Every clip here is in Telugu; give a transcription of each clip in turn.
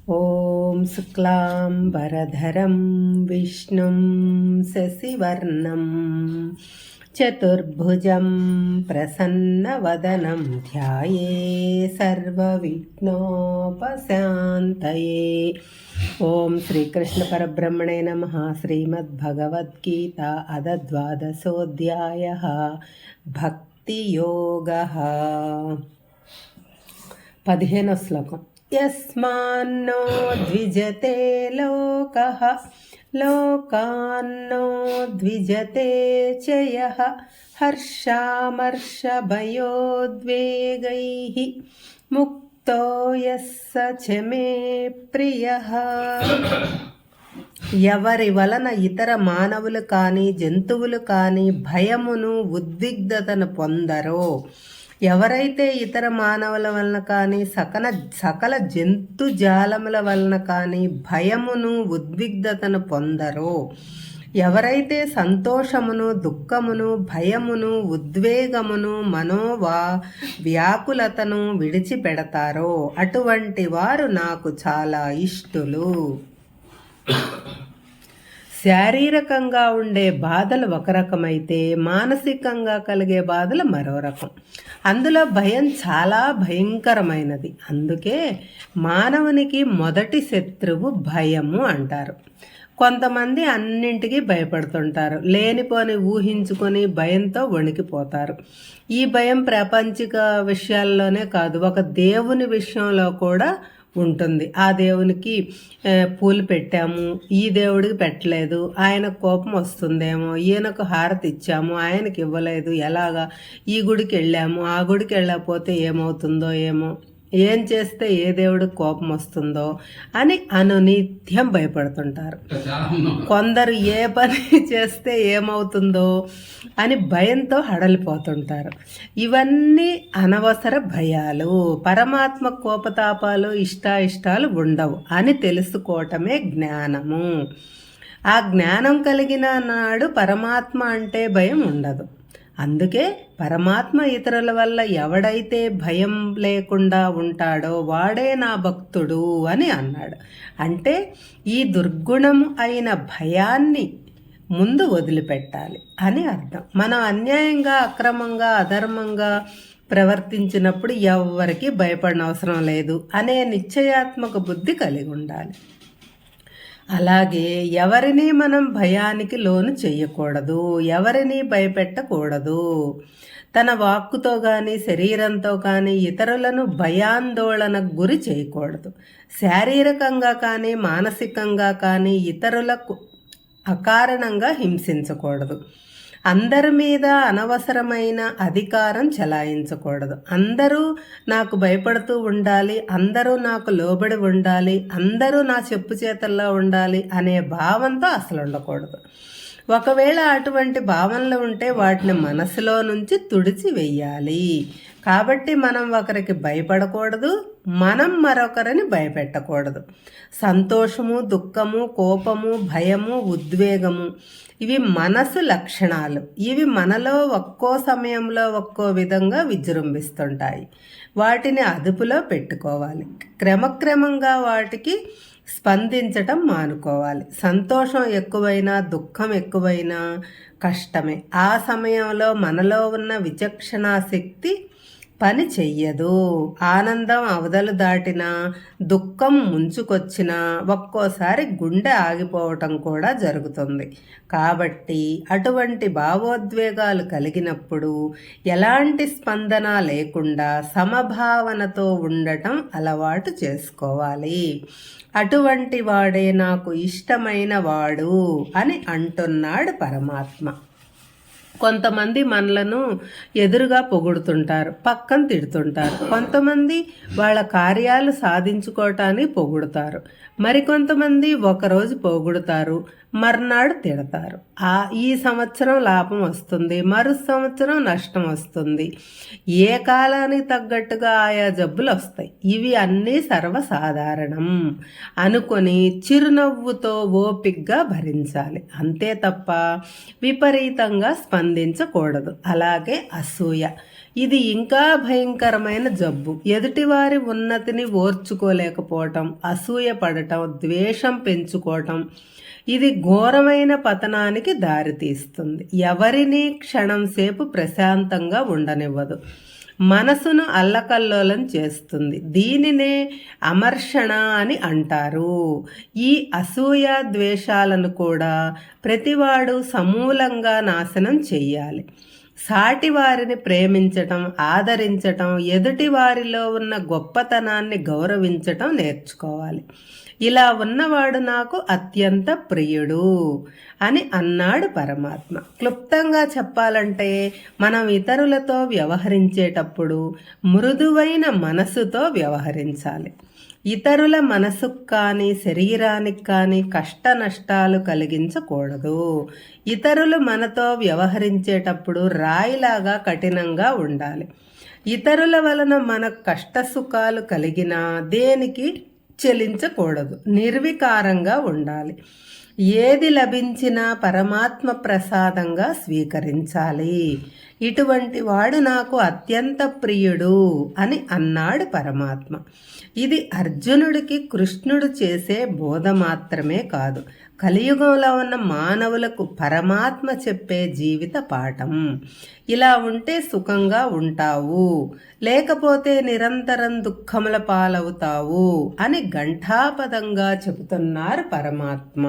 ॐ शुक्लाम्बरधरं विष्णुं शशिवर्णं चतुर्भुजं प्रसन्नवदनं ध्याये सर्वविघ्नोपशान्तये। ॐ श्रीकृष्णपरब्रह्मणे नमः। श्रीमद्भगवद्गीता अथ द्वादशोऽध्यायः भक्तियोगः। 15వ శ్లోకం। యస్మాన్నో ద్విజతే లోకః లోకాన్నో ద్విజతే చ యః హర్షామర్షభయోద్వేగైః ముక్తో యస్స చ మే ప్రియః। ఎవరి వలన ఇతర మానవులు కానీ జంతువులు కానీ భయమును ఉద్విగ్నతను పొందరో, ఎవరైతే ఇతర మానవుల వలన కానీ సకల జంతుజాలముల వలన కానీ భయమును ఉద్విగ్నతను పొందరో, ఎవరైతే సంతోషమును దుఃఖమును భయమును ఉద్వేగమును వ్యాకులతను విడిచిపెడతారో అటువంటి వారు నాకు చాలా ఇష్టులు। శారీరకంగా ఉండే బాధలు ఒక రకమైతే మానసికంగా కలిగే బాధలు మరో రకం। అందులో భయం చాలా భయంకరమైనది। అందుకే మానవునికి మొదటి శత్రువు భయము అంటారు। కొంతమంది అన్నింటికీ భయపడుతుంటారు, లేనిపోని ఊహించుకొని భయంతో వణికిపోతారు। ఈ భయం ప్రాపంచిక విషయాల్లోనే కాదు, ఒక దేవుని విషయంలో కూడా ఉంటుంది। ఆ దేవునికి పూలు పెట్టాము, ఈ దేవుడికి పెట్టలేదు, ఆయన కోపం వస్తుందేమో, ఈయనకు హారతి ఇచ్చాము, ఆయనకి ఇవ్వలేదు, ఎలాగా, ఈ గుడికి వెళ్ళాము, ఆ గుడికి వెళ్ళకపోతే ఏమవుతుందో ఏమో, ఏం చేస్తే ఏ దేవుడికి కోపం వస్తుందో అని అనునిత్యం భయపడుతుంటారు। కొందరు ఏ పని చేస్తే ఏమవుతుందో అని భయంతో హడలిపోతుంటారు। ఇవన్నీ అనవసర భయాలు। పరమాత్మ కోపతాపాలు ఇష్టాయిష్టాలు ఉండవు అని తెలుసుకోవటమే జ్ఞానము। ఆ జ్ఞానం కలిగిన నాడు పరమాత్మ అంటే భయం ఉండదు। అందుకే పరమాత్మ ఇతరుల వల్ల ఎవడైతే భయం లేకుండా ఉంటాడో వాడే నా భక్తుడు అని అన్నాడు। అంటే ఈ దుర్గుణము అయిన భయాన్ని ముందు వదిలిపెట్టాలి అని అర్థం। మనం అన్యాయంగా అక్రమంగా అధర్మంగా ప్రవర్తించినప్పుడు ఎవరికి భయపడిన అవసరం లేదు అనే నిశ్చయాత్మక బుద్ధి కలిగి ఉండాలి। అలాగే ఎవరిని మనం భయానికి లోను చేయకూడదు, ఎవరిని భయపెట్టకూడదు। తన వాక్కుతో కానీ శరీరంతో కానీ ఇతరులను భయాందోళనకు గురి చేయకూడదు। శారీరకంగా కానీ మానసికంగా కానీ ఇతరులకు అకారణంగా హింసించకూడదు। అందరి మీద అనవసరమైన అధికారం చెలాయించకూడదు। అందరూ నాకు భయపడుతూ ఉండాలి, అందరూ నాకు లోబడి ఉండాలి, అందరూ నా చెప్పు చేతల్లో ఉండాలి అనే భావంతో అసలు ఉండకూడదు। ఒకవేళ అటువంటి భావనలు ఉంటే వాటిని మనసులో నుంచి తుడిచి వెయ్యాలి। కాబట్టి మనం ఒకరికి భయపడకూడదు, మనం మరొకరిని భయపెట్టకూడదు। సంతోషము దుఃఖము కోపము భయము ఉద్వేగము ఇవి మనసు లక్షణాలు। ఇవి మనలో ఒక్కో సమయంలో ఒక్కో విధంగా విజృంభిస్తుంటాయి। వాటిని అదుపులో పెట్టుకోవాలి। క్రమక్రమంగా వాటికి స్పందించటం మానుకోవాలి। సంతోషం ఎక్కువైనా దుఃఖం ఎక్కువైనా కష్టమే। ఆ సమయంలో మనలో ఉన్న విచక్షణా శక్తి పని చెయ్యదు। ఆనందం అవధలు దాటినా దుఃఖం ముంచుకొచ్చినా ఒక్కోసారి గుండె ఆగిపోవటం కూడా జరుగుతుంది। కాబట్టి అటువంటి భావోద్వేగాలు కలిగినప్పుడు ఎలాంటి స్పందన లేకుండా సమభావనతో ఉండటం అలవాటు చేసుకోవాలి। అటువంటి వాడే నాకు ఇష్టమైన వాడు అని అంటున్నాడు పరమాత్మ। కొంతమంది మనలను ఎదురుగా పొగుడుతుంటారు, పక్కన తిడుతుంటారు। కొంతమంది వాళ్ళ కార్యాలు సాధించుకోవటానికి పొగుడుతారు, మరికొంతమంది ఒకరోజు పొగుడుతారు, మర్నాడు తిడతారు। ఈ సంవత్సరం లాభం వస్తుంది, మరు సంవత్సరం నష్టం వస్తుంది, ఏ కాలానికి తగ్గట్టుగా ఆయా జబ్బులు వస్తాయి। ఇవి అన్నీ సర్వసాధారణం అనుకొని చిరునవ్వుతో ఓపిగ్గా భరించాలి, అంతే తప్ప విపరీతంగా స్పందించకూడదు. అలాగే అసూయ, ఇది ఇంకా భయంకరమైన జబ్బు. ఎదుటివారి ఉన్నతిని ఓర్చుకోలేకపోవటం, అసూయ పడటం, ద్వేషం పెంచుకోవటం, ఇది ఘోరమైన పతనానికి దారితీస్తుంది. ఎవరినీ క్షణం సేపు ప్రశాంతంగా ఉండనివ్వదు. మనసును అల్లకల్లోలం చేస్తుంది. దీనినే అమర్షణ అని అంటారు. ఈ అసూయ ద్వేషాలను కూడా ప్రతివాడు సమూలంగా నాశనం చెయ్యాలి. సాటి వారిని ప్రేమించటం, ఆదరించటం, ఎదుటి వారిలో ఉన్న గొప్పతనాన్ని గౌరవించటం నేర్చుకోవాలి. ఇలా ఉన్నవాడు నాకు అత్యంత ప్రియుడు అని అన్నాడు పరమాత్మ. క్లుప్తంగా చెప్పాలంటే మనం ఇతరులతో వ్యవహరించేటప్పుడు మృదువైన మనసుతో వ్యవహరించాలి. ఇతరుల మనసుకు కానీ శరీరానికి కానీ కష్ట నష్టాలు కలిగించకూడదు. ఇతరులు మనతో వ్యవహరించేటప్పుడు రాయిలాగా కఠినంగా ఉండాలి. ఇతరుల వలన మనకు కష్ట సుఖాలు కలిగినా దేనికి చెలించకూడదు. నిర్వికారంగా ఉండాలి. ఏది లభించినా పరమాత్మ ప్రసాదంగా స్వీకరించాలి. ఇటువంటి వాడు నాకు అత్యంత ప్రియుడు అని అన్నాడు పరమాత్మ. ఇది అర్జునుడికి కృష్ణుడు చేసే బోధ మాత్రమే కాదు, కలియుగంలో ఉన్న మానవులకు పరమాత్మ చెప్పే జీవిత పాఠం. ఇలా ఉంటే సుఖంగా ఉంటావు, లేకపోతే నిరంతరం దుఃఖముల పాలవుతావు అని ఘంటాపదంగా చెబుతున్నారు పరమాత్మ.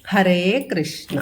హరే కృష్ణ.